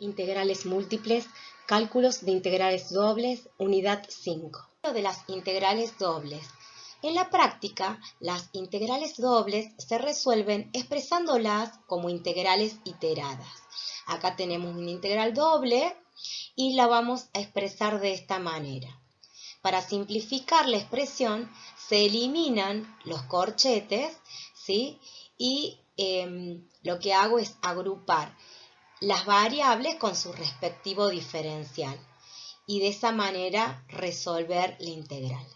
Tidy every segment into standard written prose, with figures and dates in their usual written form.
Integrales múltiples, cálculos de integrales dobles, unidad 5. De las integrales dobles. En la práctica, las integrales dobles se resuelven expresándolas como integrales iteradas. Acá tenemos una integral doble y la vamos a expresar de esta manera. Para simplificar la expresión, se eliminan los corchetes, ¿sí? Y lo que hago es agrupar las variables con su respectivo diferencial y de esa manera resolver la integral.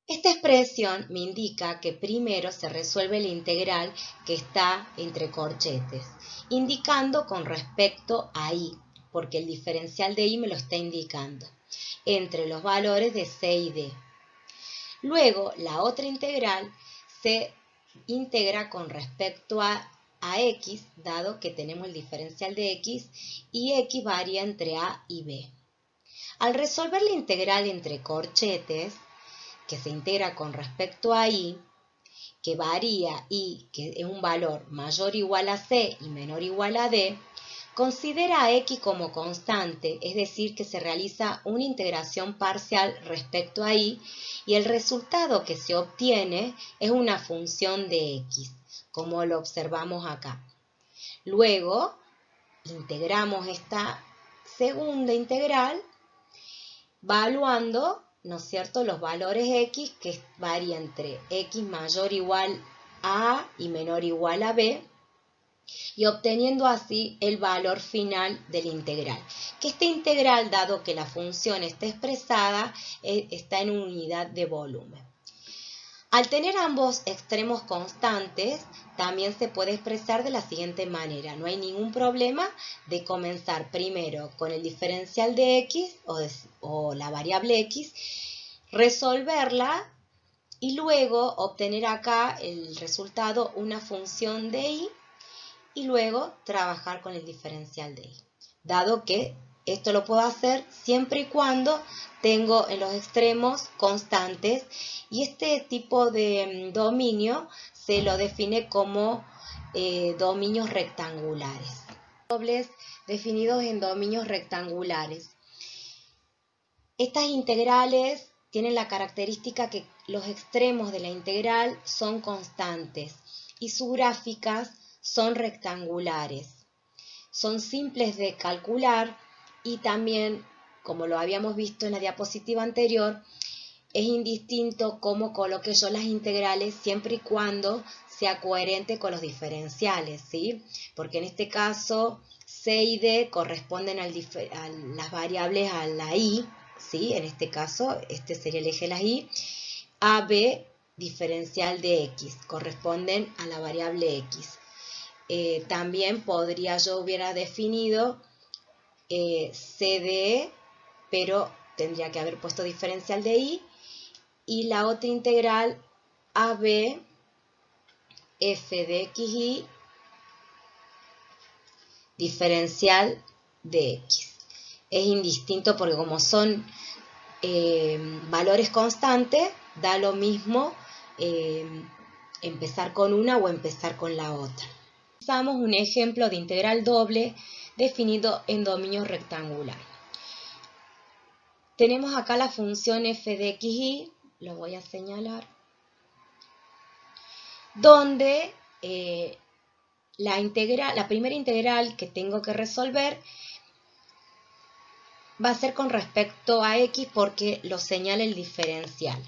Esta expresión me indica que primero se resuelve la integral que está entre corchetes, indicando con respecto a y, porque el diferencial de y me lo está indicando, entre los valores de c y d. Luego, la otra integral se integra con respecto a x, dado que tenemos el diferencial de x, y x varía entre a y b. Al resolver la integral entre corchetes, que se integra con respecto a y, que varía y que es un valor mayor o igual a c y menor o igual a d, considera a x como constante, es decir, que se realiza una integración parcial respecto a y el resultado que se obtiene es una función de x, como lo observamos acá. Luego, integramos esta segunda integral valuando, ¿no es cierto?, los valores x que varían entre x mayor o igual a A y menor o igual a b, y obteniendo así el valor final de la integral. Que esta integral, dado que la función está expresada, está en unidad de volumen. Al tener ambos extremos constantes, también se puede expresar de la siguiente manera. No hay ningún problema de comenzar primero con el diferencial de x o la variable x, resolverla y luego obtener acá el resultado, una función de y luego trabajar con el diferencial de y. Dado que esto lo puedo hacer siempre y cuando tengo en los extremos constantes, y este tipo de dominio se lo define como dominios rectangulares. Dobles definidos en dominios rectangulares. Estas integrales tienen la característica que los extremos de la integral son constantes y sus gráficas son rectangulares. Son simples de calcular y también, como lo habíamos visto en la diapositiva anterior, es indistinto cómo coloque yo las integrales siempre y cuando sea coherente con los diferenciales, ¿sí? Porque en este caso c y d corresponden a las variables a la y, ¿sí? En este caso, este sería el eje de la y. A, b, diferencial de x, corresponden a la variable x. También hubiera definido CD, pero tendría que haber puesto diferencial de y la otra integral AB f de xy diferencial de x. Es indistinto porque como son valores constantes, da lo mismo empezar con una o empezar con la otra. Usamos un ejemplo de integral doble definido en dominio rectangular. Tenemos acá la función f de xy, lo voy a señalar, donde la primera integral que tengo que resolver va a ser con respecto a x porque lo señala el diferencial.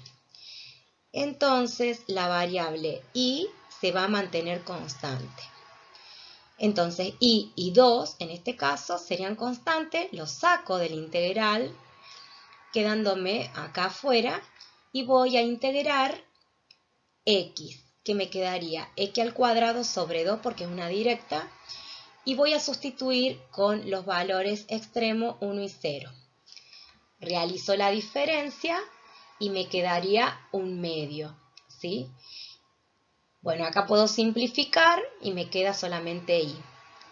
Entonces la variable y se va a mantener constante. Entonces y 2 en este caso serían constantes, los saco de la integral quedándome acá afuera y voy a integrar x, que me quedaría x al cuadrado sobre 2 porque es una directa, y voy a sustituir con los valores extremos 1 y 0. Realizo la diferencia y me quedaría un medio, ¿sí? Bueno, acá puedo simplificar y me queda solamente y.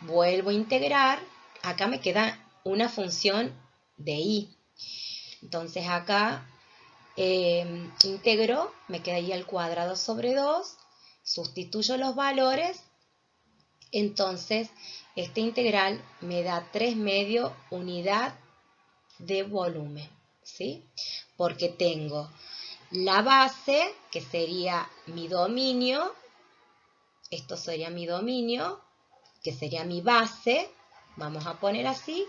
Vuelvo a integrar, acá me queda una función de y. Entonces acá integro, me queda y al cuadrado sobre 2, sustituyo los valores, entonces Este integral me da 3/2 unidad de volumen, ¿sí? Porque tengo la base, que sería mi dominio, esto sería mi dominio, que sería mi base, vamos a poner así,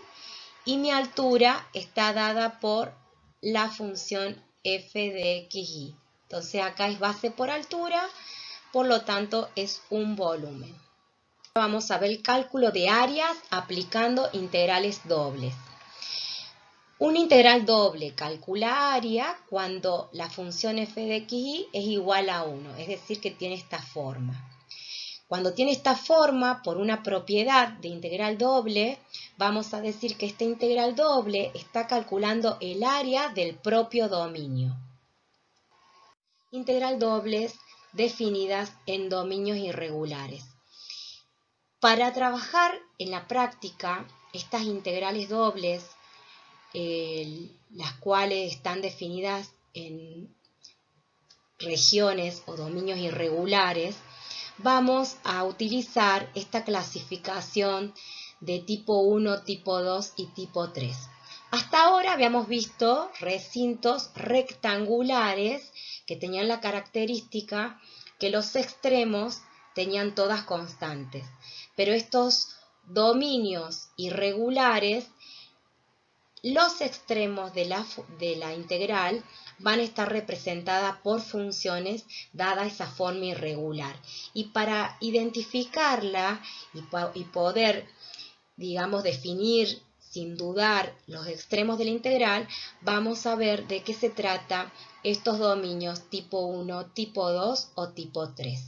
y mi altura está dada por la función f de x, y. Entonces acá es base por altura, por lo tanto es un volumen. Vamos a ver el cálculo de áreas aplicando integrales dobles. Un integral doble calcula área cuando la función f de x, y es igual a 1, es decir que tiene esta forma. Cuando tiene esta forma, por una propiedad de integral doble, vamos a decir que este integral doble está calculando el área del propio dominio. Integral dobles definidas en dominios irregulares. Para trabajar en la práctica, estas integrales dobles, las cuales están definidas en regiones o dominios irregulares, vamos a utilizar esta clasificación de tipo 1, tipo 2 y tipo 3. Hasta ahora habíamos visto recintos rectangulares que tenían la característica que los extremos tenían todas constantes, pero estos dominios irregulares, los extremos de la integral van a estar representadas por funciones dada esa forma irregular. Y para identificarla y poder, digamos, definir sin dudar los extremos de la integral, vamos a ver de qué se trata estos dominios tipo 1, tipo 2 o tipo 3.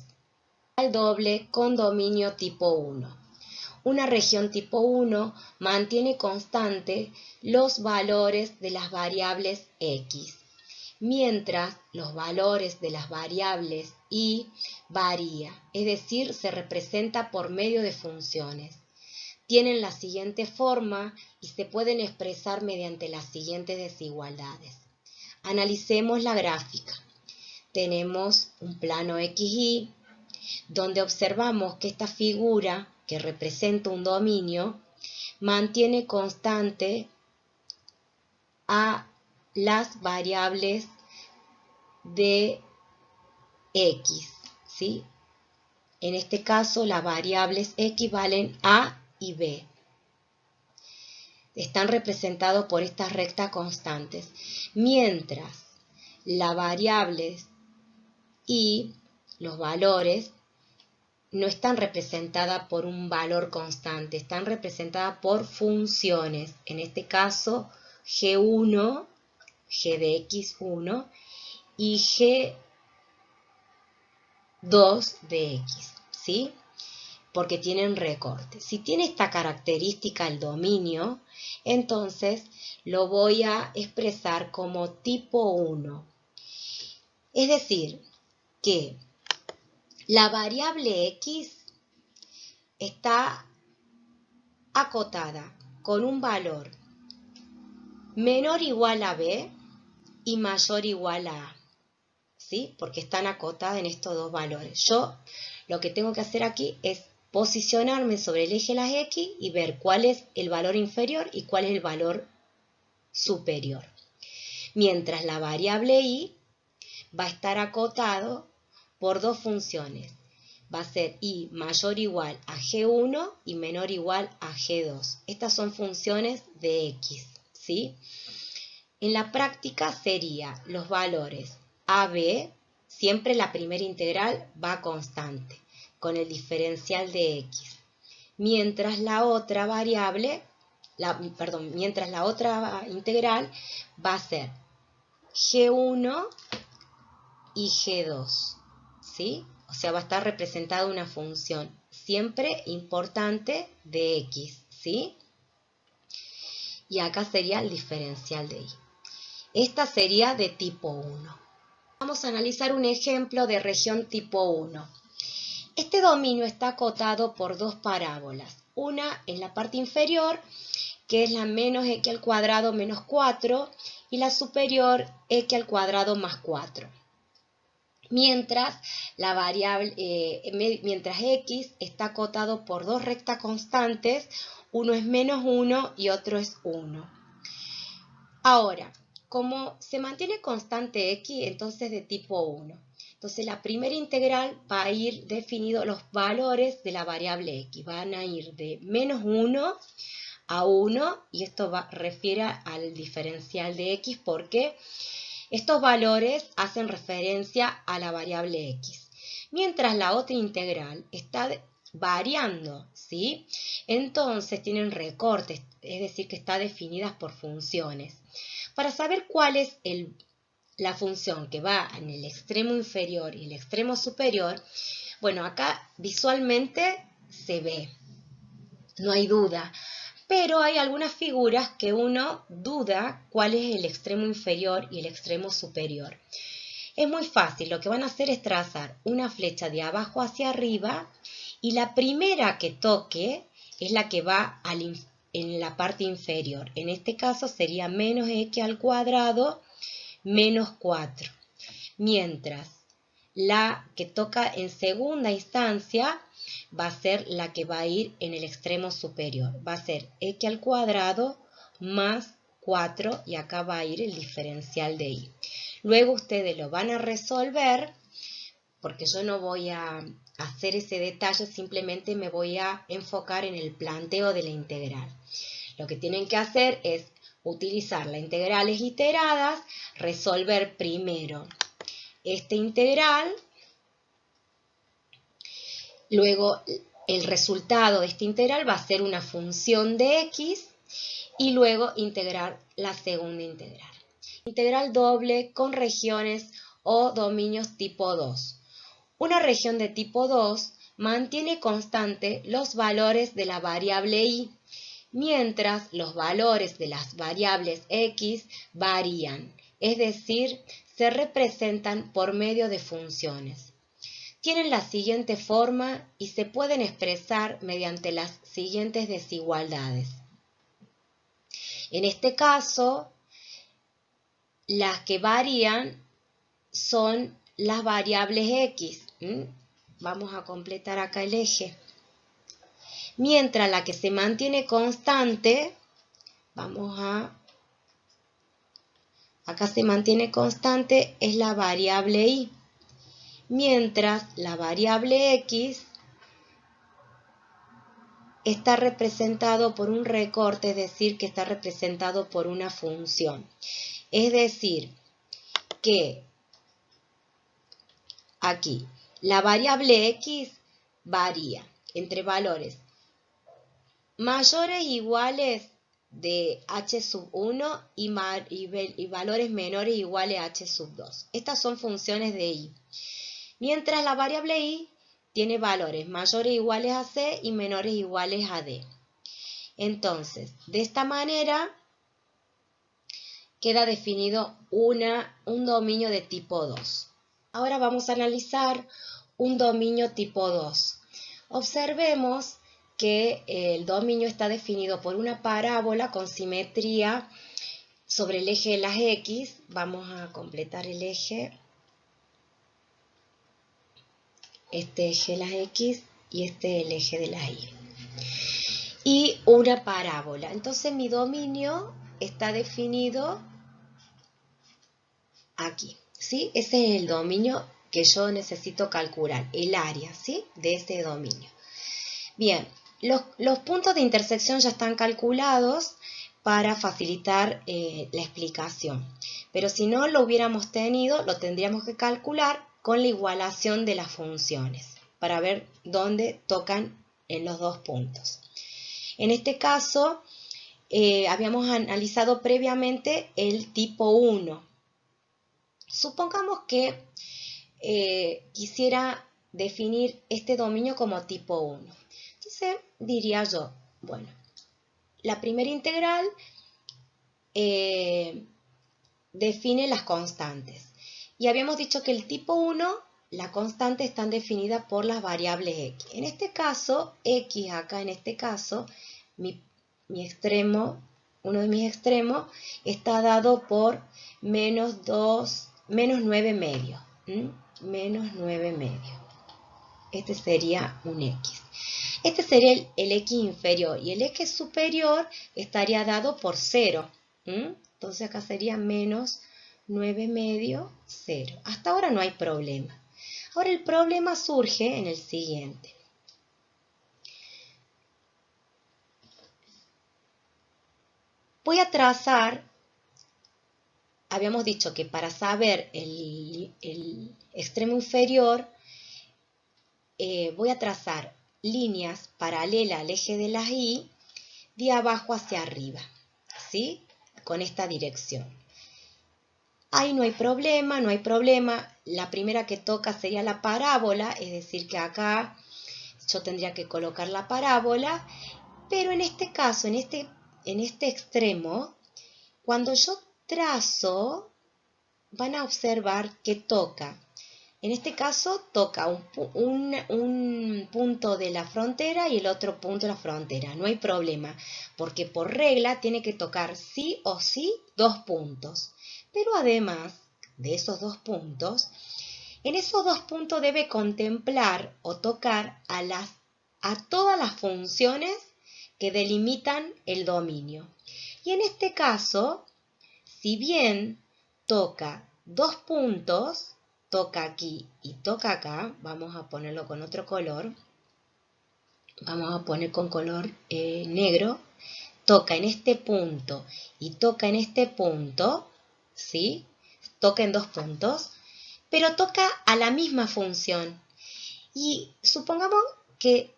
El doble con dominio tipo 1. Una región tipo 1 mantiene constante los valores de las variables x, mientras los valores de las variables y varía, es decir, se representa por medio de funciones. Tienen la siguiente forma y se pueden expresar mediante las siguientes desigualdades. Analicemos la gráfica. Tenemos un plano XY, donde observamos que esta figura, que representa un dominio, mantiene constante a las variables de x, ¿sí? En este caso, las variables x valen a y b. Están representados por estas rectas constantes, mientras las variables y los valores no están representadas por un valor constante, están representadas por funciones. En este caso, G1, G de X1 y G2 de X, ¿sí? Porque tienen recorte. Si tiene esta característica el dominio, entonces lo voy a expresar como tipo 1. Es decir, que la variable x está acotada con un valor menor o igual a b y mayor o igual a a, ¿sí? Porque están acotadas en estos dos valores. Yo lo que tengo que hacer aquí es posicionarme sobre el eje de las x y ver cuál es el valor inferior y cuál es el valor superior. Mientras la variable y va a estar acotado por dos funciones. Va a ser y mayor o igual a G1 y menor o igual a G2. Estas son funciones de x, ¿sí? En la práctica sería los valores AB, siempre la primera integral va constante, con el diferencial de x. Mientras la otra variable, mientras la otra integral va a ser G1 y G2, ¿sí? O sea, va a estar representada una función siempre importante de x, ¿sí? Y acá sería el diferencial de y. Esta sería de tipo 1. Vamos a analizar un ejemplo de región tipo 1. Este dominio está acotado por dos parábolas. Una en la parte inferior, que es la menos x al cuadrado menos 4, y la superior x al cuadrado más 4. mientras la variable, mientras x está acotado por dos rectas constantes, uno es -1 y otro es 1. Ahora, como se mantiene constante x, entonces de tipo 1. Entonces la primera integral va a ir definido los valores de la variable x. Van a ir de -1 a 1 y esto refiere al diferencial de x porque estos valores hacen referencia a la variable x. Mientras la otra integral está variando, ¿sí? Entonces tienen recortes, es decir, que está definida por funciones. Para saber cuál es la función que va en el extremo inferior y el extremo superior, bueno, acá visualmente se ve, no hay duda. Pero hay algunas figuras que uno duda cuál es el extremo inferior y el extremo superior. Es muy fácil, lo que van a hacer es trazar una flecha de abajo hacia arriba y la primera que toque es la que va en la parte inferior. En este caso sería menos x al cuadrado menos 4. Mientras la que toca en segunda instancia va a ser la que va a ir en el extremo superior. Va a ser x al cuadrado más 4 y acá va a ir el diferencial de y. Luego ustedes lo van a resolver, porque yo no voy a hacer ese detalle, simplemente me voy a enfocar en el planteo de la integral. Lo que tienen que hacer es utilizar las integrales iteradas, resolver primero esta integral, luego el resultado de esta integral va a ser una función de x y luego integrar la segunda integral. Integral doble con regiones o dominios tipo 2. Una región de tipo 2 mantiene constante los valores de la variable y, mientras los valores de las variables x varían, es decir, se representan por medio de funciones. Tienen la siguiente forma y se pueden expresar mediante las siguientes desigualdades. En este caso, las que varían son las variables x. Vamos a completar acá el eje. Mientras la que se mantiene constante, acá se mantiene constante, es la variable y. Mientras la variable x está representado por un recorte, es decir, que está representado por una función. Es decir, que aquí la variable x varía entre valores mayores o iguales de h sub 1 y valores menores o iguales a h sub 2. Estas son funciones de y. Mientras la variable y tiene valores mayores o iguales a c y menores o iguales a d. Entonces, de esta manera queda definido un dominio de tipo 2. Ahora vamos a analizar un dominio tipo 2. Observemos que el dominio está definido por una parábola con simetría sobre el eje de las x. Vamos a completar el eje. Este eje de las x y este el eje de las y. Y una parábola. Entonces mi dominio está definido aquí, ¿sí? Ese es el dominio que yo necesito calcular, el área, ¿sí? De ese dominio. Bien, los puntos de intersección ya están calculados para facilitar la explicación. Pero si no lo hubiéramos tenido, lo tendríamos que calcular con la igualación de las funciones para ver dónde tocan en los dos puntos. En este caso, habíamos analizado previamente el tipo 1. Supongamos que quisiera definir este dominio como tipo 1. Entonces diría yo, bueno, la primera integral define las constantes. Y habíamos dicho que el tipo 1, las constantes están definidas por las variables x. En este caso, x acá en este caso, mi extremo, uno de mis extremos, está dado por menos 9 medios. menos 9 medios. Este sería un X. Este sería el X inferior y el X superior estaría dado por 0. Entonces acá sería menos 9 medios, 0. Hasta ahora no hay problema. Ahora el problema surge en el siguiente. Voy a trazar, habíamos dicho que para saber el extremo inferior, voy a trazar líneas paralelas al eje de las Y de abajo hacia arriba, ¿sí? Con esta dirección. Ahí no hay problema, no hay problema. La primera que toca sería la parábola, es decir que acá yo tendría que colocar la parábola, pero en este caso, en este extremo, cuando yo trazo, van a observar que toca. En este caso toca un punto de la frontera y el otro punto de la frontera. No hay problema, porque por regla tiene que tocar sí o sí 2 puntos. Pero además de esos 2 puntos, en esos 2 puntos debe contemplar o tocar a todas las funciones que delimitan el dominio. Y en este caso, si bien toca 2 puntos, toca aquí y toca acá, vamos a ponerlo con otro color, vamos a poner con color negro, toca en este punto y toca en este punto, ¿sí? Toca en 2 puntos, pero toca a la misma función. Y supongamos que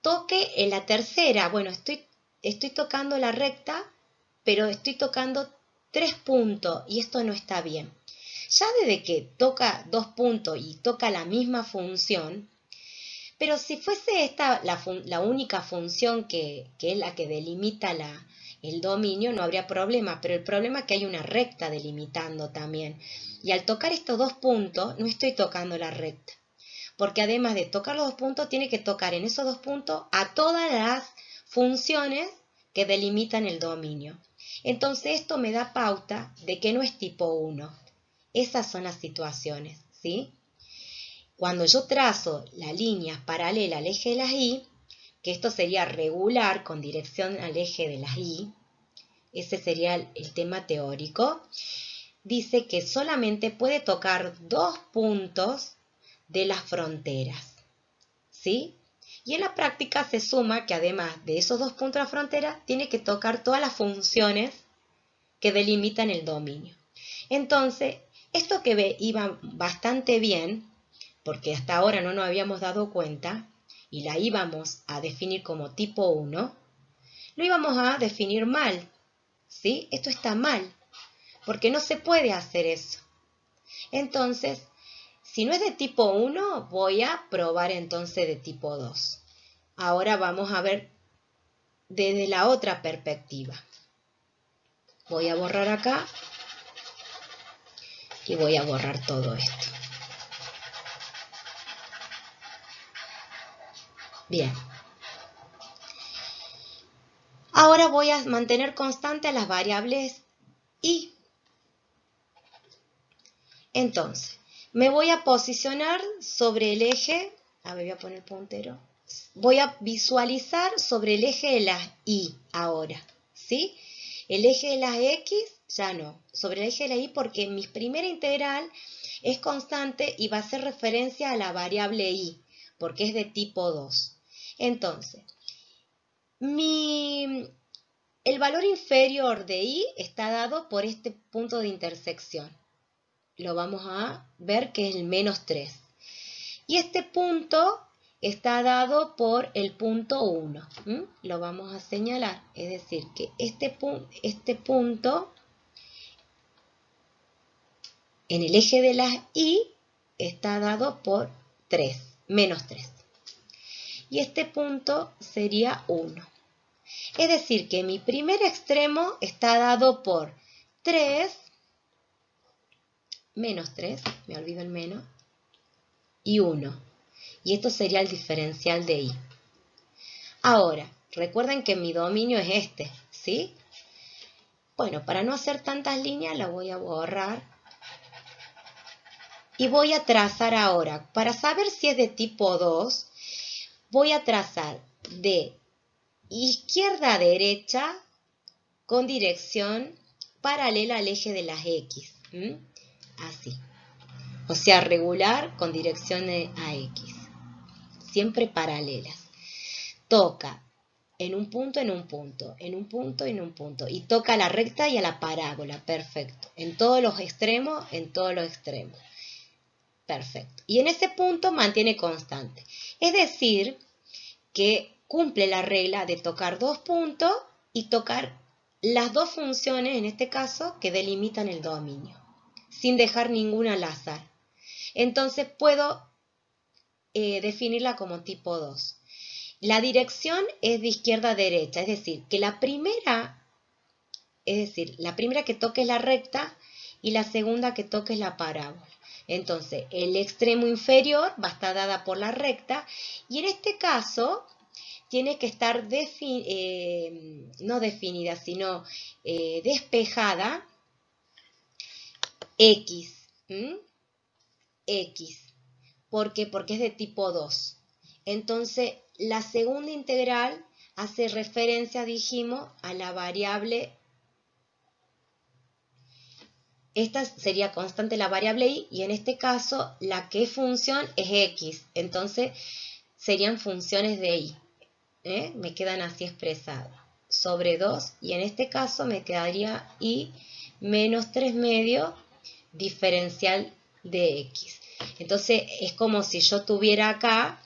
toque en la tercera, bueno, estoy tocando la recta, pero estoy tocando 3 puntos y esto no está bien. Ya desde que toca 2 puntos y toca la misma función, pero si fuese esta la única función que es la que delimita el dominio, no habría problema, pero el problema es que hay una recta delimitando también. Y al tocar estos 2 puntos, no estoy tocando la recta, porque además de tocar los 2 puntos, tiene que tocar en esos 2 puntos a todas las funciones que delimitan el dominio. Entonces esto me da pauta de que no es tipo 1. Esas son las situaciones, ¿sí? Cuando yo trazo la línea paralela al eje de las Y, que esto sería regular con dirección al eje de las Y, ese sería el tema teórico, dice que solamente puede tocar 2 puntos de las fronteras, ¿sí? Y en la práctica se suma que además de esos 2 puntos de la frontera, tiene que tocar todas las funciones que delimitan el dominio. Entonces, esto que iba bastante bien, porque hasta ahora no nos habíamos dado cuenta, y la íbamos a definir como tipo 1, lo íbamos a definir mal, ¿sí? Esto está mal, porque no se puede hacer eso. Entonces, si no es de tipo 1, voy a probar entonces de tipo 2. Ahora vamos a ver desde la otra perspectiva. Voy a borrar acá y voy a borrar todo esto. Bien. Ahora voy a mantener constante las variables Y. Entonces, me voy a posicionar sobre el eje, a ver, voy a poner puntero, voy a visualizar sobre el eje de las Y ahora, ¿sí? El eje de las X ya no, sobre el eje de la Y porque mi primera integral es constante y va a hacer referencia a la variable Y, porque es de tipo 2. Entonces, el valor inferior de Y está dado por este punto de intersección. Lo vamos a ver que es el menos 3. Y este punto está dado por el punto 1. Lo vamos a señalar. Es decir, que este punto en el eje de las Y está dado por 3, menos 3. Y este punto sería 1. Es decir, que mi primer extremo está dado por 3, menos 3, me olvido el menos, y 1. Y esto sería el diferencial de Y. Ahora, recuerden que mi dominio es este, ¿sí? Bueno, para no hacer tantas líneas la voy a borrar. Y voy a trazar ahora, para saber si es de tipo 2, voy a trazar de izquierda a derecha con dirección paralela al eje de las X. Así. O sea, regular con dirección a X. Siempre paralelas. Toca en un punto, en un punto, en un punto, en un punto. Y toca a la recta y a la parábola. Perfecto. En todos los extremos, en todos los extremos. Perfecto. Y en ese punto mantiene constante. Es decir, que cumple la regla de tocar dos puntos y tocar las dos funciones, en este caso, que delimitan el dominio, sin dejar ninguna al azar. Entonces puedo definirla como tipo 2. La dirección es de izquierda a derecha, es decir, que la primera que toque es la recta y la segunda que toque es la parábola. Entonces, el extremo inferior va a estar dada por la recta y en este caso tiene que estar no definida, sino despejada X. X. ¿Por qué? Porque es de tipo 2. Entonces, la segunda integral hace referencia, dijimos, a la variable. Esta sería constante la variable y, en este caso, la que es función es x. Entonces, serían funciones de y. Me quedan así expresadas. Sobre 2, y en este caso me quedaría y menos 3 medios diferencial de x. Entonces, es como si yo tuviera acá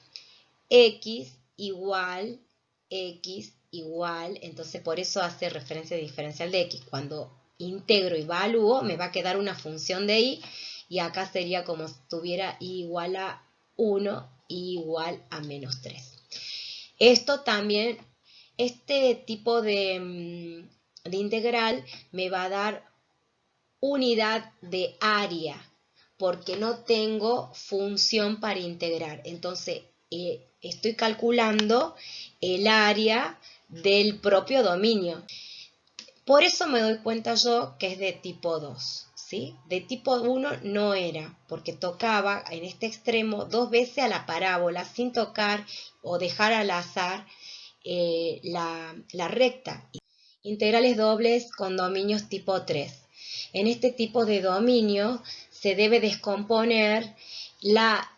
x igual, entonces por eso hace referencia a diferencial de x. Cuando integro y evalúo, me va a quedar una función de y acá sería como si tuviera y igual a 1 y igual a menos 3. Esto también, este tipo de integral me va a dar unidad de área, porque no tengo función para integrar. Entonces, estoy calculando el área del propio dominio. Por eso me doy cuenta yo que es de tipo 2, ¿sí? De tipo 1 no era, porque tocaba en este extremo 2 veces a la parábola sin tocar o dejar al azar la recta. Integrales dobles con dominios tipo 3. En este tipo de dominio se debe descomponer la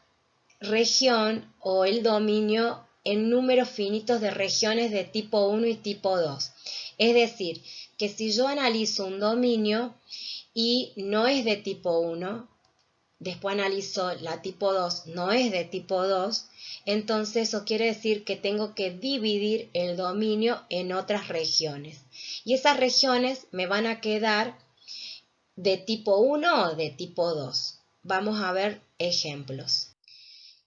región o el dominio en números finitos de regiones de tipo 1 y tipo 2. Es decir, que si yo analizo un dominio y no es de tipo 1, después analizo la tipo 2, no es de tipo 2, entonces eso quiere decir que tengo que dividir el dominio en otras regiones. Y esas regiones me van a quedar de tipo 1 o de tipo 2. Vamos a ver ejemplos.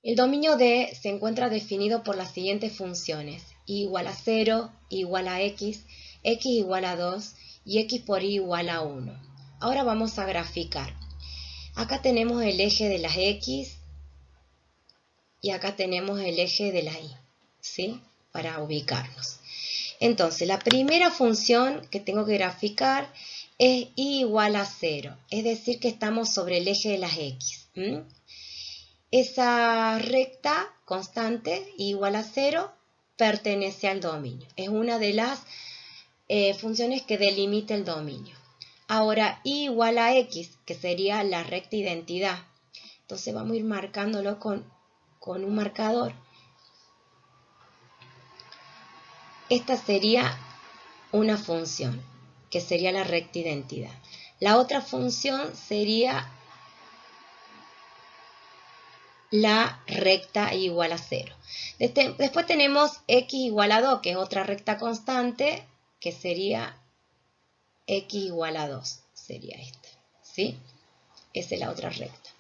El dominio D se encuentra definido por las siguientes funciones: y igual a 0, y igual a x, x igual a 2 y x por y igual a 1. Ahora vamos a graficar. Acá tenemos el eje de las x y acá tenemos el eje de la y, ¿sí? Para ubicarnos. Entonces, la primera función que tengo que graficar es y igual a 0, es decir, que estamos sobre el eje de las x. Esa recta constante, igual a 0, pertenece al dominio. Es una de las funciones que delimita el dominio. Ahora, y igual a x, que sería la recta identidad. Entonces vamos a ir marcándolo con un marcador. Esta sería una función, que sería la recta identidad. La otra función sería la recta igual a 0. Después tenemos x igual a 2, que es otra recta constante, que sería x igual a 2. Sería esta, ¿sí? Esa es la otra recta.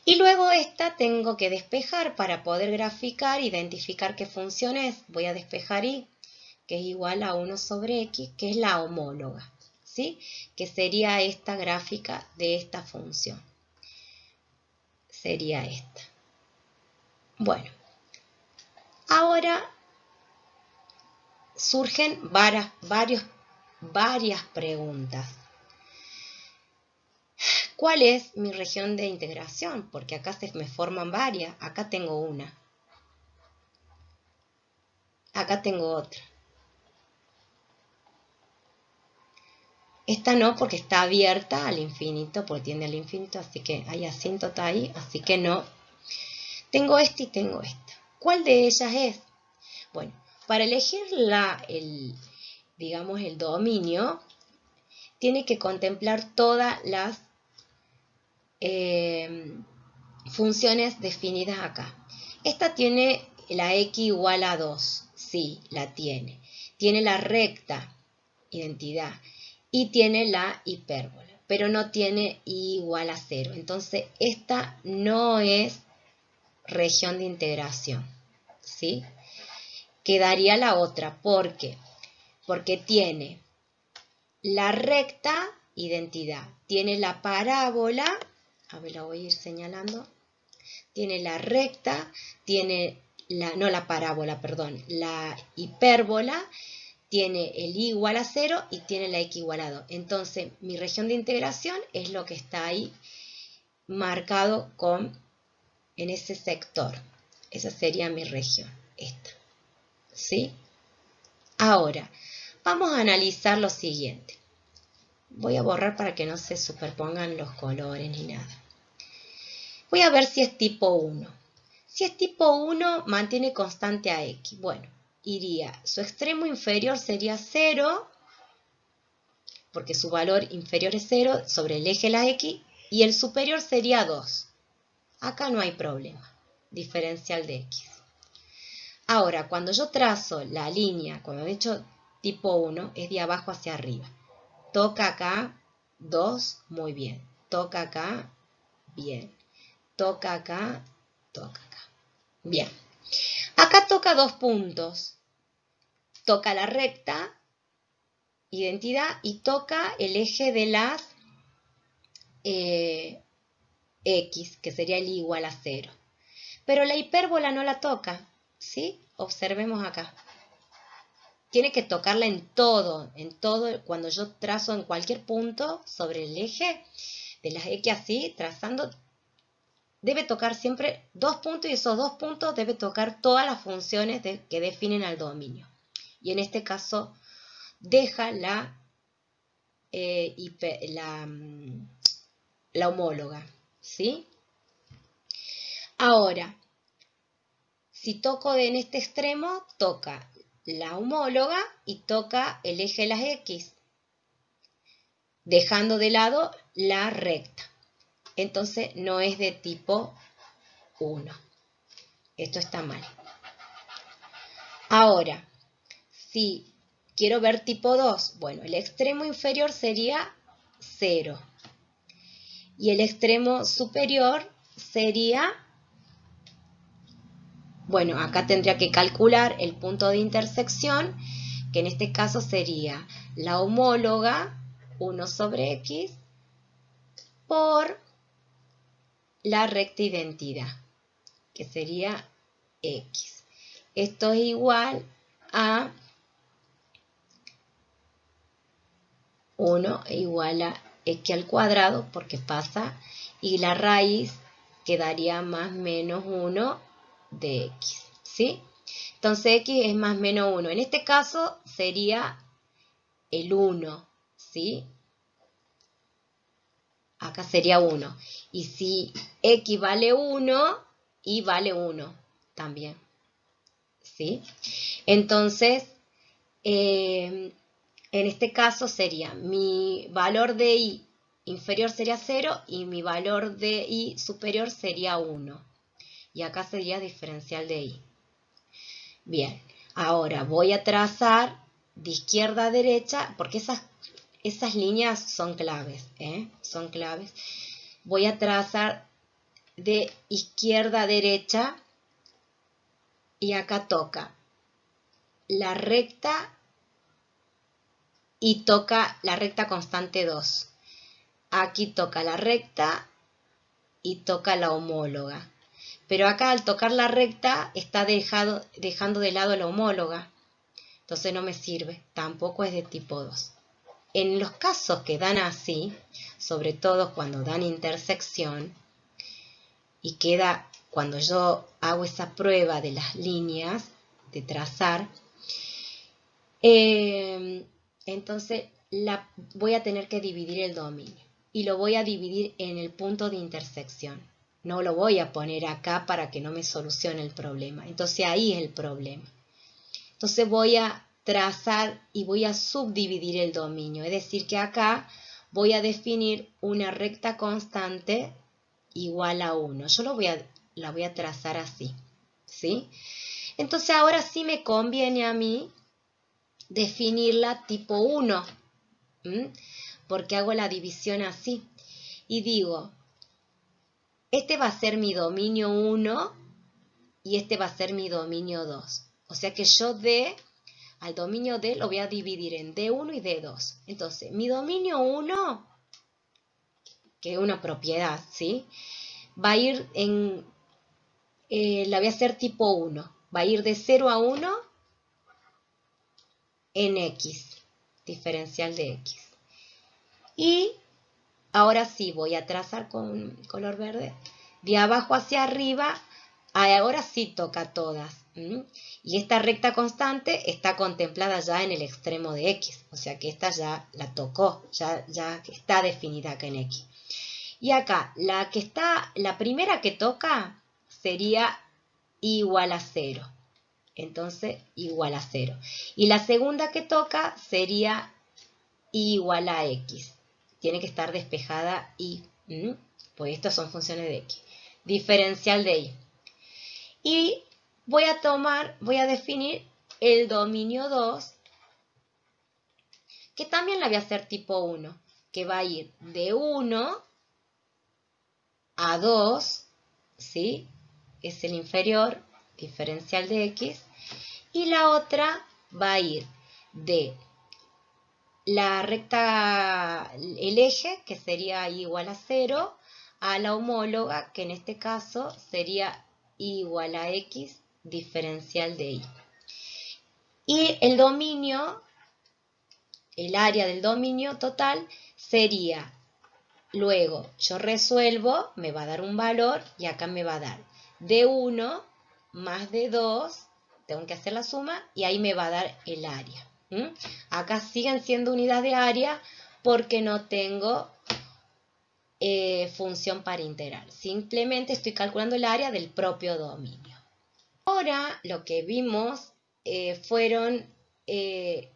Y luego esta tengo que despejar para poder graficar, identificar qué función es. Voy a despejar y, que es igual a 1 sobre x, que es la homóloga, ¿sí? Que sería esta gráfica de esta función. Sería esta. Bueno, ahora surgen varias preguntas. ¿Cuál es mi región de integración? Porque acá se me forman varias. Acá tengo una. Acá tengo otra. Esta no, porque está abierta al infinito, porque tiende al infinito, así que hay asíntota ahí, así que no. Tengo esta y tengo esta. ¿Cuál de ellas es? Bueno, para elegir digamos, el dominio, tiene que contemplar todas las funciones definidas acá. Esta tiene la x igual a 2, sí, la tiene. Tiene la recta, identidad, y tiene la hipérbola, pero no tiene y igual a 0. Entonces, esta no es región de integración, ¿sí? Quedaría la otra, ¿por qué? Porque tiene la recta, identidad, tiene la parábola, a ver, la voy a ir señalando, tiene la recta, tiene no la parábola, perdón, la hipérbola, tiene el y igual a 0 y tiene la x igual a 2. Entonces, mi región de integración es lo que está ahí marcado en ese sector. Esa sería mi región, esta. ¿Sí? Ahora, vamos a analizar lo siguiente. Voy a borrar para que no se superpongan los colores ni nada. Voy a ver si es tipo 1. Si es tipo 1, mantiene constante a x. Bueno, su extremo inferior sería 0, porque su valor inferior es 0 sobre el eje de la x, y el superior sería 2. Acá no hay problema, diferencial de x. Ahora, cuando yo trazo la línea, cuando he hecho tipo 1, es de abajo hacia arriba. Toca acá 2, muy bien. Toca acá, bien. Toca acá, toca acá. Bien. Acá toca 2 puntos. Toca la recta, identidad, y toca el eje de las x, que sería el igual a 0. Pero la hipérbola no la toca, ¿sí? Observemos acá. Tiene que tocarla en todo, cuando yo trazo en cualquier punto sobre el eje de las x así, trazando, debe tocar siempre 2 puntos y esos 2 puntos debe tocar todas las funciones que definen al dominio. Y en este caso, deja la homóloga, ¿sí? Ahora, si toco en este extremo, toca la homóloga y toca el eje de las x, dejando de lado la recta. Entonces no es de tipo 1. Esto está mal. Ahora, si quiero ver tipo 2, bueno, el extremo inferior sería 0. Y el extremo superior sería, bueno, acá tendría que calcular el punto de intersección, que en este caso sería la homóloga 1 sobre x por la recta identidad, que sería x. Esto es igual a 1 igual a x al cuadrado, porque pasa, y la raíz quedaría más menos 1 de x, ¿sí? Entonces x es más menos 1. En este caso sería el 1, ¿sí? Acá sería 1. Y si x vale 1, y vale 1 también, ¿sí? Entonces, en este caso sería mi valor de y inferior sería 0 y mi valor de y superior sería 1. Y acá sería diferencial de y. Bien, ahora voy a trazar de izquierda a derecha, porque esas líneas son claves, son claves. Voy a trazar de izquierda a derecha y acá toca la recta y toca la recta constante 2. Aquí toca la recta y toca la homóloga. Pero acá al tocar la recta está dejando de lado la homóloga. Entonces no me sirve. Tampoco es de tipo 2. En los casos que dan así, sobre todo cuando dan intersección, y queda, cuando yo hago esa prueba de las líneas, de trazar, entonces voy a tener que dividir el dominio. Y lo voy a dividir en el punto de intersección. No lo voy a poner acá para que no me solucione el problema. Entonces ahí es el problema. Entonces voy a trazar y voy a subdividir el dominio. Es decir, que acá voy a definir una recta constante igual a 1. Yo la voy a trazar así, ¿sí? Entonces ahora sí me conviene a mí definirla tipo 1, porque hago la división así. Y digo, este va a ser mi dominio 1 y este va a ser mi dominio 2. O sea que yo al dominio D lo voy a dividir en D1 y D2. Entonces, mi dominio 1, que es una propiedad, ¿sí? Va a ir la voy a hacer tipo 1. Va a ir de 0 a 1 en X, diferencial de X. Y ahora sí, voy a trazar con color verde. De abajo hacia arriba, ahora sí toca todas. Y esta recta constante está contemplada ya en el extremo de X. O sea que esta ya la tocó, ya está definida acá en X. Y acá, la primera que toca sería igual a 0. Entonces, igual a 0. Y la segunda que toca sería igual a X. Tiene que estar despejada Y. Pues estas son funciones de X. Diferencial de Y. Y voy a definir el dominio 2, que también la voy a hacer tipo 1, que va a ir de 1 a 2, ¿sí? Es el inferior, diferencial de X. Y la otra va a ir de la recta, el eje, que sería igual a 0, a la homóloga, que en este caso sería igual a X, diferencial de Y. Y el dominio, el área del dominio total sería, luego yo resuelvo, me va a dar un valor y acá me va a dar D1 más D2, tengo que hacer la suma y ahí me va a dar el área. Acá siguen siendo unidades de área porque no tengo función para integral. Simplemente estoy calculando el área del propio dominio. Ahora lo que vimos fueron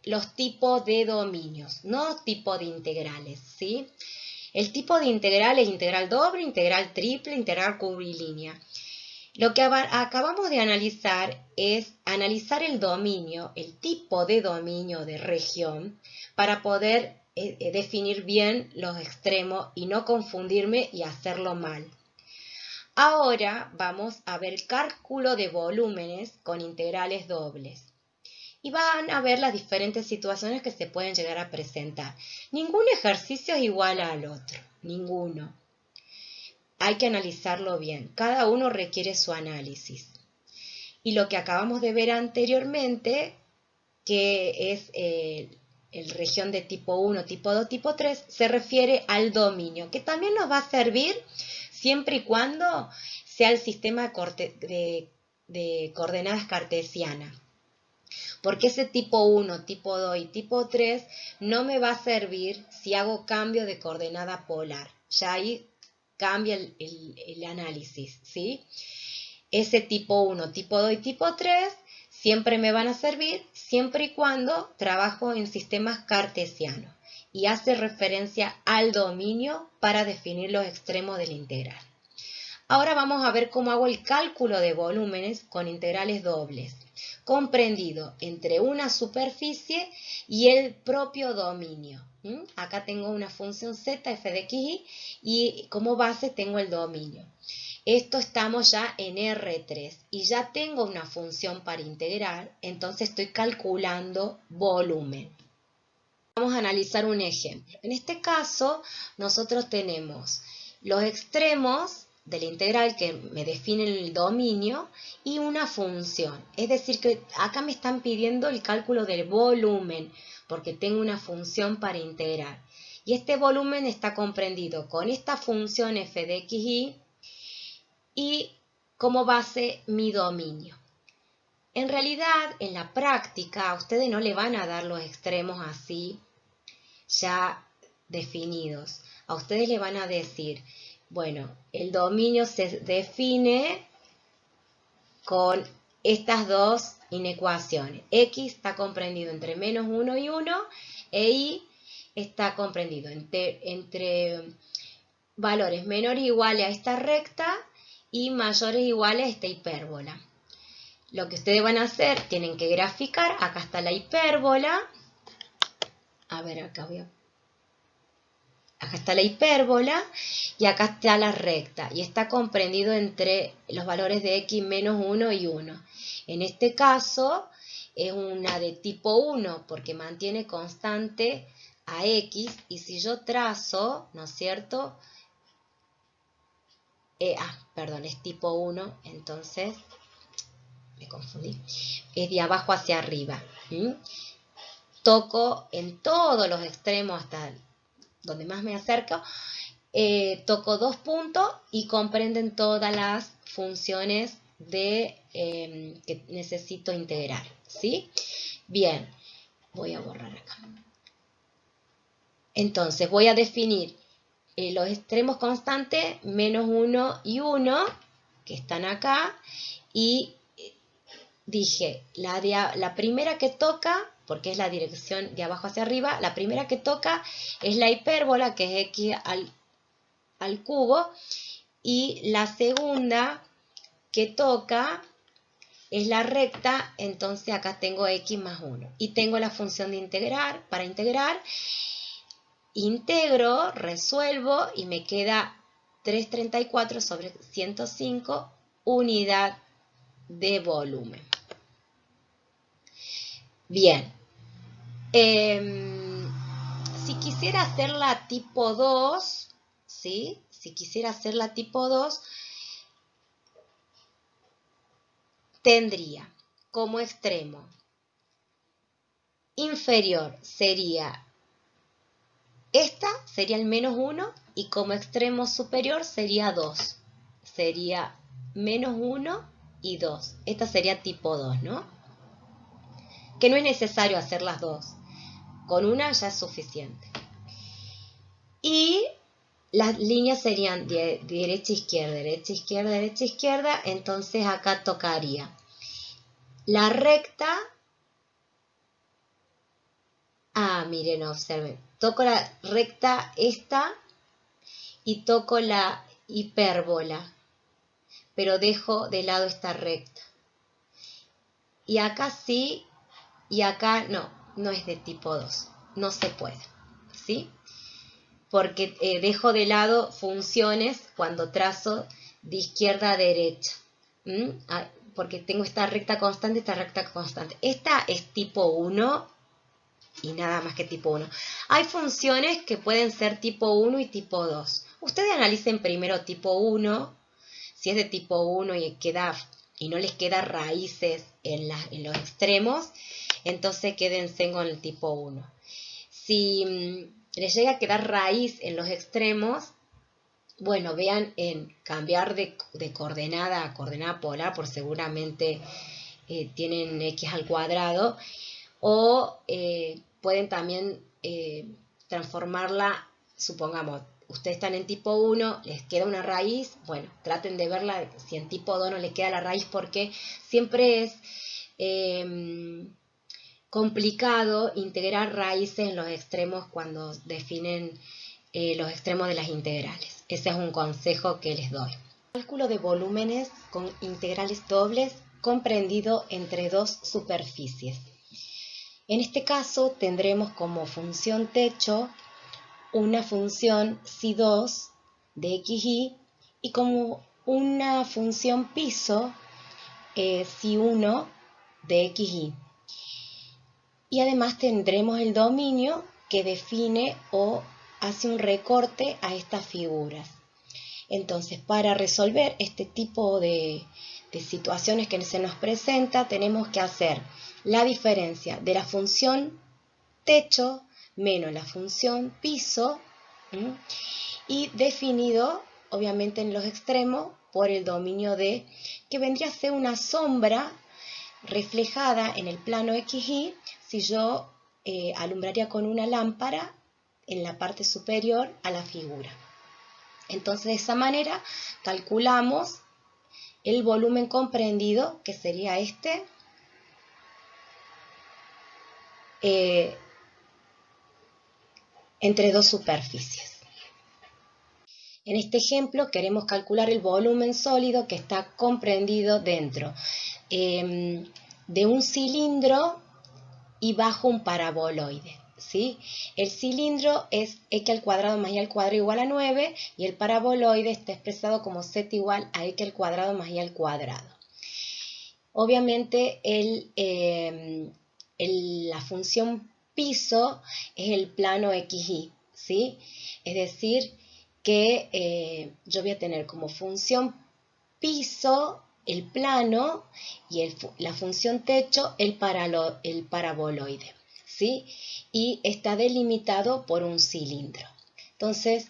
los tipos de dominios, no tipos de integrales, ¿sí? El tipo de integral es integral doble, integral triple, integral curvilínea. Lo que acabamos de analizar es analizar el dominio, el tipo de dominio de región, para poder definir bien los extremos y no confundirme y hacerlo mal. Ahora vamos a ver cálculo de volúmenes con integrales dobles. Y van a ver las diferentes situaciones que se pueden llegar a presentar. Ningún ejercicio es igual al otro, ninguno. Hay que analizarlo bien, cada uno requiere su análisis. Y lo que acabamos de ver anteriormente, que es el región de tipo 1, tipo 2, tipo 3, se refiere al dominio, que también nos va a servir siempre y cuando sea el sistema de coordenadas cartesianas. Porque ese tipo 1, tipo 2 y tipo 3 no me va a servir si hago cambio de coordenada polar. Ya ahí cambia el análisis, ¿sí? Ese tipo 1, tipo 2 y tipo 3 siempre me van a servir siempre y cuando trabajo en sistemas cartesianos y hace referencia al dominio para definir los extremos del integral. Ahora vamos a ver cómo hago el cálculo de volúmenes con integrales dobles, comprendido entre una superficie y el propio dominio. Acá tengo una función z, f de x, y como base tengo el dominio. Esto estamos ya en R3 y ya tengo una función para integrar, entonces estoy calculando volumen. Vamos a analizar un ejemplo. En este caso, nosotros tenemos los extremos de la integral que me define el dominio y una función. Es decir, que acá me están pidiendo el cálculo del volumen, porque tengo una función para integrar. Y este volumen está comprendido con esta función f de x y como base mi dominio. En realidad, en la práctica, a ustedes no le van a dar los extremos así ya definidos. A ustedes le van a decir, bueno, el dominio se define con estas dos inecuaciones. X está comprendido entre menos 1 y 1 e Y está comprendido entre valores menores o iguales a esta recta y mayores o iguales a esta hipérbola. Lo que ustedes van a hacer, tienen que graficar. Acá está la hipérbola. A ver, acá está la hipérbola y acá está la recta. Y está comprendido entre los valores de x menos 1 y 1. En este caso es una de tipo 1 porque mantiene constante a x. Y si yo trazo, ¿no es cierto? Perdón, es tipo 1, entonces me confundí. Es de abajo hacia arriba. Toco en todos los extremos hasta donde más me acerco, toco 2 puntos y comprenden todas las funciones que necesito integrar, ¿sí? Bien, voy a borrar acá. Entonces voy a definir los extremos constantes, menos 1 y 1, que están acá, y dije, la primera que toca, porque es la dirección de abajo hacia arriba, la primera que toca es la hipérbola, que es x al cubo, y la segunda que toca es la recta, entonces acá tengo x más 1. Y tengo la función de integrar, para integrar, integro, resuelvo y me queda 334 sobre 105 unidad de volumen. Bien, si quisiera hacerla tipo 2, ¿sí? Si quisiera hacerla tipo 2, tendría como extremo inferior sería esta, sería el menos 1, y como extremo superior sería 2. Sería menos 1 y 2. Esta sería tipo 2, ¿no? Que no es necesario hacer las dos. Con una ya es suficiente. Y las líneas serían de derecha, izquierda, derecha, izquierda, derecha, izquierda. Entonces acá tocaría la recta. Miren, observen. Toco la recta esta y toco la hipérbola. Pero dejo de lado esta recta. Y acá sí, y acá no es de tipo 2. No se puede, ¿sí? Porque dejo de lado funciones cuando trazo de izquierda a derecha. Porque tengo esta recta constante, esta recta constante. Esta es tipo 1 y nada más que tipo 1. Hay funciones que pueden ser tipo 1 y tipo 2. Ustedes analicen primero tipo 1, si es de tipo 1 y no les queda raíces en los extremos, entonces quédense con el tipo 1. Si les llega a quedar raíz en los extremos, bueno, vean en cambiar de coordenada a coordenada polar, por seguramente tienen x al cuadrado, o pueden también transformarla, supongamos, ustedes están en tipo 1, les queda una raíz, bueno, traten de verla si en tipo 2 no les queda la raíz, porque siempre es complicado integrar raíces en los extremos cuando definen los extremos de las integrales. Ese es un consejo que les doy. Cálculo de volúmenes con integrales dobles comprendido entre dos superficies. En este caso tendremos como función techo una función psi2 de xy y como una función piso psi1 de xy. Y además tendremos el dominio que define o hace un recorte a estas figuras. Entonces, para resolver este tipo de situaciones que se nos presenta, tenemos que hacer la diferencia de la función techo menos la función piso, y definido, obviamente en los extremos, por el dominio de, que vendría a ser una sombra reflejada en el plano XY, si yo alumbraría con una lámpara en la parte superior a la figura. Entonces, de esa manera, calculamos el volumen comprendido, que sería este, entre dos superficies. En este ejemplo queremos calcular el volumen sólido que está comprendido dentro de un cilindro y bajo un paraboloide, ¿sí? El cilindro es x al cuadrado más y al cuadrado igual a 9 y el paraboloide está expresado como z igual a x al cuadrado más y al cuadrado. Obviamente la función piso es el plano XY, ¿sí? Es decir, que yo voy a tener como función piso el plano y la función techo el paraboloide, ¿sí? Y está delimitado por un cilindro. Entonces,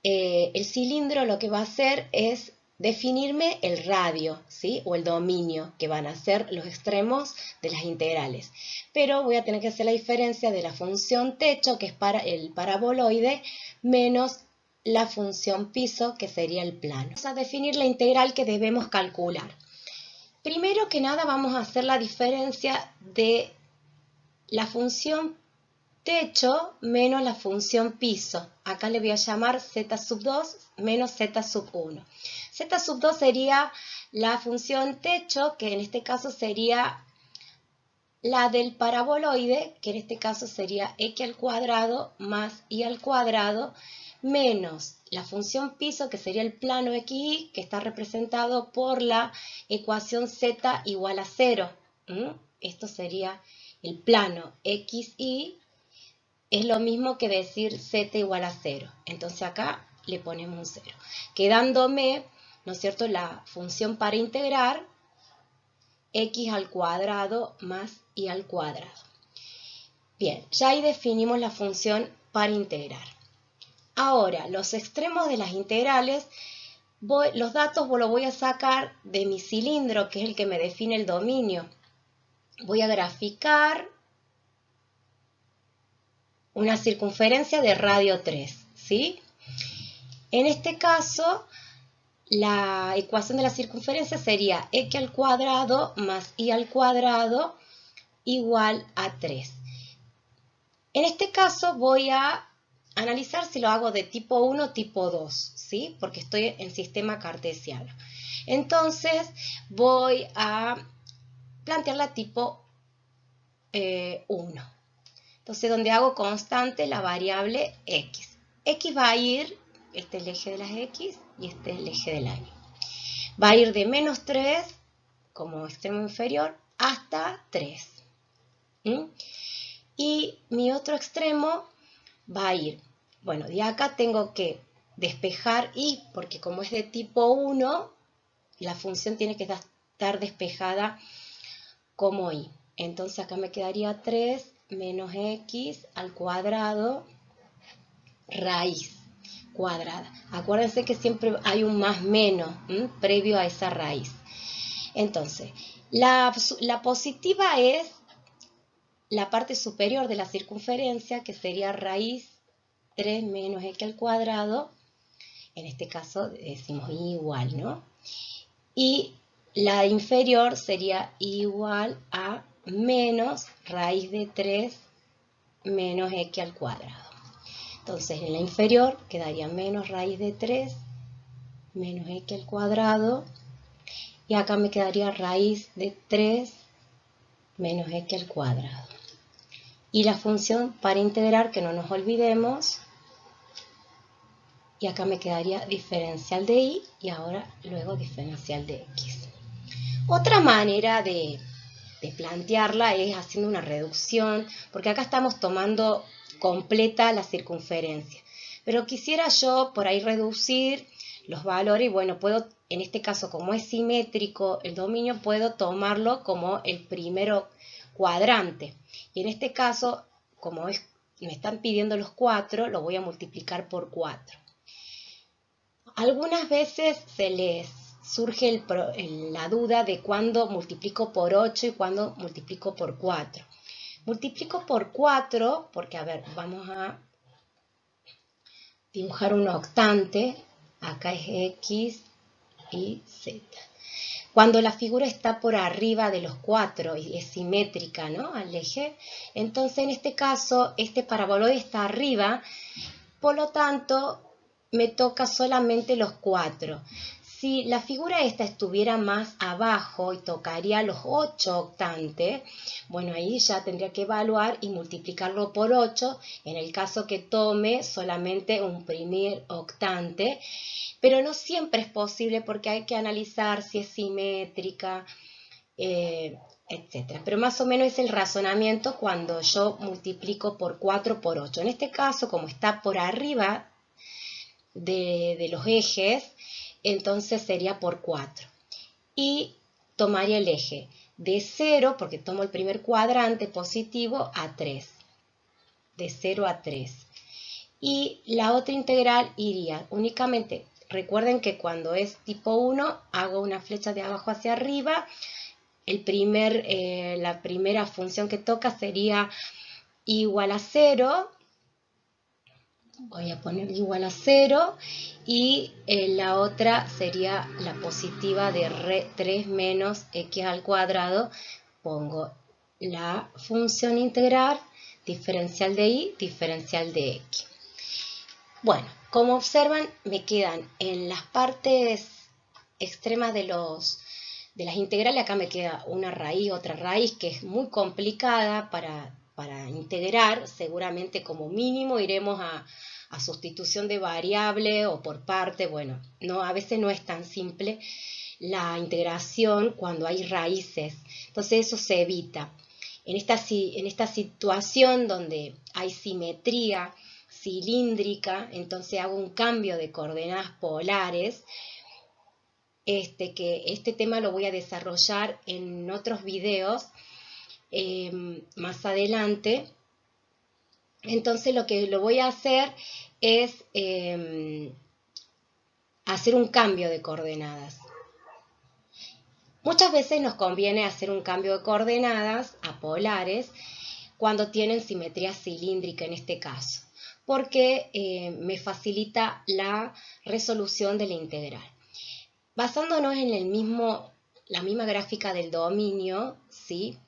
el cilindro lo que va a hacer es definirme el radio, ¿sí? O el dominio, que van a ser los extremos de las integrales. Pero voy a tener que hacer la diferencia de la función techo, que es para el paraboloide, menos la función piso, que sería el plano. Vamos a definir la integral que debemos calcular. Primero que nada vamos a hacer la diferencia de la función techo menos la función piso. Acá le voy a llamar z sub 2 menos z sub 1. Z sub 2 sería la función techo, que en este caso sería la del paraboloide, que en este caso sería x al cuadrado más y al cuadrado, menos la función piso, que sería el plano XY, que está representado por la ecuación z igual a 0. Esto sería el plano XY, es lo mismo que decir z igual a 0. Entonces acá le ponemos un 0. Quedándome, ¿no es cierto?, la función para integrar, x al cuadrado más y al cuadrado. Bien, ya ahí definimos la función para integrar. Ahora, los extremos de las integrales, los datos los voy a sacar de mi cilindro, que es el que me define el dominio. Voy a graficar una circunferencia de radio 3, ¿sí? En este caso, la ecuación de la circunferencia sería x al cuadrado más y al cuadrado igual a 3. En este caso voy a analizar si lo hago de tipo 1 o tipo 2, ¿sí? Porque estoy en sistema cartesiano. Entonces voy a plantearla tipo 1. Entonces, donde hago constante la variable x. X va a ir, este es el eje de las x y este es el eje de la y. Va a ir de menos 3 como extremo inferior hasta 3. Y mi otro extremo va a ir, bueno, de acá tengo que despejar y, porque como es de tipo 1, la función tiene que estar despejada como y. Entonces acá me quedaría 3 menos x al cuadrado raíz cuadrada. Acuérdense que siempre hay un más menos previo a esa raíz. Entonces, la positiva es la parte superior de la circunferencia, que sería raíz 3 menos x al cuadrado. En este caso decimos igual, ¿no? Y la inferior sería igual a menos raíz de 3 menos x al cuadrado. Entonces, en la inferior quedaría menos raíz de 3 menos x al cuadrado. Y acá me quedaría raíz de 3 menos x al cuadrado. Y la función para integrar, que no nos olvidemos. Y acá me quedaría diferencial de y ahora luego diferencial de x. Otra manera de plantearla es haciendo una reducción, porque acá estamos tomando completa la circunferencia. Pero quisiera yo por ahí reducir los valores y bueno, puedo, en este caso como es simétrico el dominio, puedo tomarlo como el primero cuadrante. Y en este caso, como me están pidiendo los 4, lo voy a multiplicar por 4. Algunas veces se les surge la duda de cuándo multiplico por 8 y cuándo multiplico por 4. Multiplico por 4 porque, a ver, vamos a dibujar un octante. Acá es X y Z. Cuando la figura está por arriba de los 4 y es simétrica, ¿no?, al eje, entonces en este caso este paraboloide está arriba, por lo tanto me toca solamente los 4. Si la figura esta estuviera más abajo y tocaría los 8 octantes, bueno, ahí ya tendría que evaluar y multiplicarlo por 8, en el caso que tome solamente un primer octante, pero no siempre es posible porque hay que analizar si es simétrica, etc. Pero más o menos es el razonamiento cuando yo multiplico por 4 por 8. En este caso, como está por arriba de los ejes, entonces sería por 4. Y tomaría el eje de 0, porque tomo el primer cuadrante positivo, a 3. De 0 a 3. Y la otra integral iría únicamente, recuerden que cuando es tipo 1, hago una flecha de abajo hacia arriba. La primera función que toca sería igual a 0. Voy a poner igual a 0 y la otra sería la positiva de 3 menos x al cuadrado. Pongo la función integral, diferencial de y, diferencial de x. Bueno, como observan, me quedan en las partes extremas de las integrales, acá me queda una raíz, otra raíz, que es muy complicada para integrar. Seguramente como mínimo iremos a sustitución de variable o por parte. Bueno, no, a veces no es tan simple la integración cuando hay raíces, entonces eso se evita. En esta situación donde hay simetría cilíndrica, entonces hago un cambio de coordenadas polares, que este tema lo voy a desarrollar en otros videos más adelante. Entonces lo que lo voy a hacer es hacer un cambio de coordenadas. Muchas veces nos conviene hacer un cambio de coordenadas a polares cuando tienen simetría cilíndrica en este caso, porque me facilita la resolución de la integral. Basándonos en la misma gráfica del dominio, ¿sí?,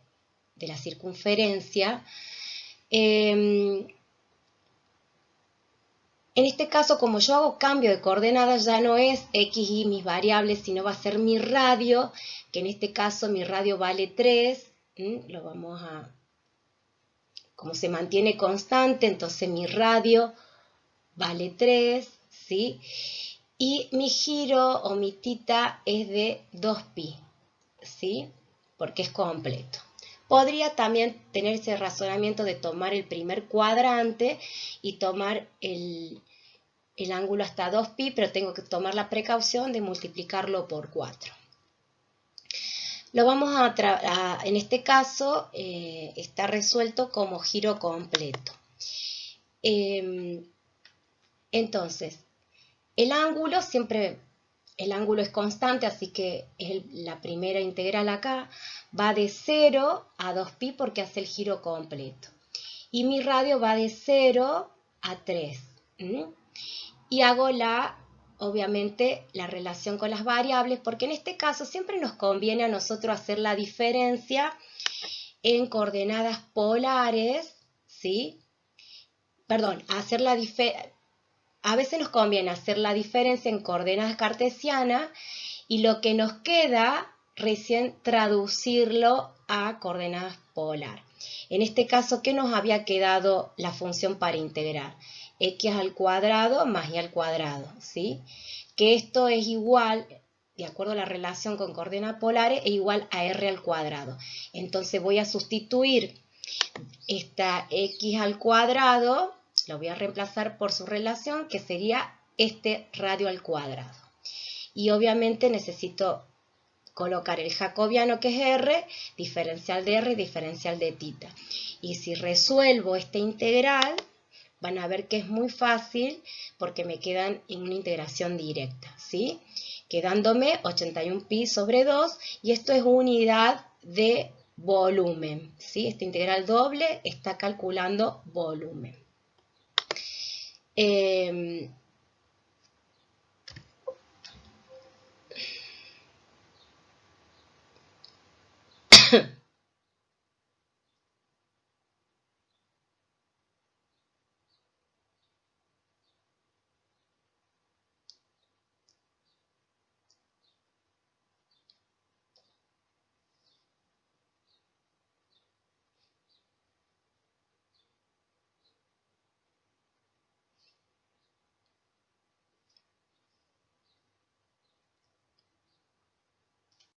de la circunferencia, en este caso, como yo hago cambio de coordenadas, ya no es x, y mis variables, sino va a ser mi radio, que en este caso mi radio vale 3. Lo vamos a... Como se mantiene constante, entonces mi radio vale 3, ¿sí? Y mi giro o mi tita es de 2pi, ¿sí?, porque es completo. Podría también tener ese razonamiento de tomar el primer cuadrante y tomar el ángulo hasta 2pi, pero tengo que tomar la precaución de multiplicarlo por 4. Lo vamos en este caso está resuelto como giro completo. Entonces, el ángulo es constante, así que es la primera integral acá, va de 0 a 2pi porque hace el giro completo. Y mi radio va de 0 a 3. Y hago obviamente la relación con las variables, porque en este caso siempre nos conviene a nosotros hacer la diferencia en coordenadas polares, ¿sí? Perdón, a veces nos conviene hacer la diferencia en coordenadas cartesianas y lo que nos queda recién traducirlo a coordenadas polar. En este caso, ¿qué nos había quedado la función para integrar? X al cuadrado más y al cuadrado, ¿sí? Que esto es igual, de acuerdo a la relación con coordenadas polares, es igual a r al cuadrado. Entonces voy a sustituir esta x al cuadrado, lo voy a reemplazar por su relación, que sería este radio al cuadrado. y obviamente necesito colocar el jacobiano que es R, diferencial de R y diferencial de θ. Y si resuelvo esta integral, van a ver que es muy fácil porque me quedan en una integración directa, ¿sí? Quedándome 81 pi sobre 2 y esto es unidad de volumen, ¿sí? Esta integral doble está calculando volumen.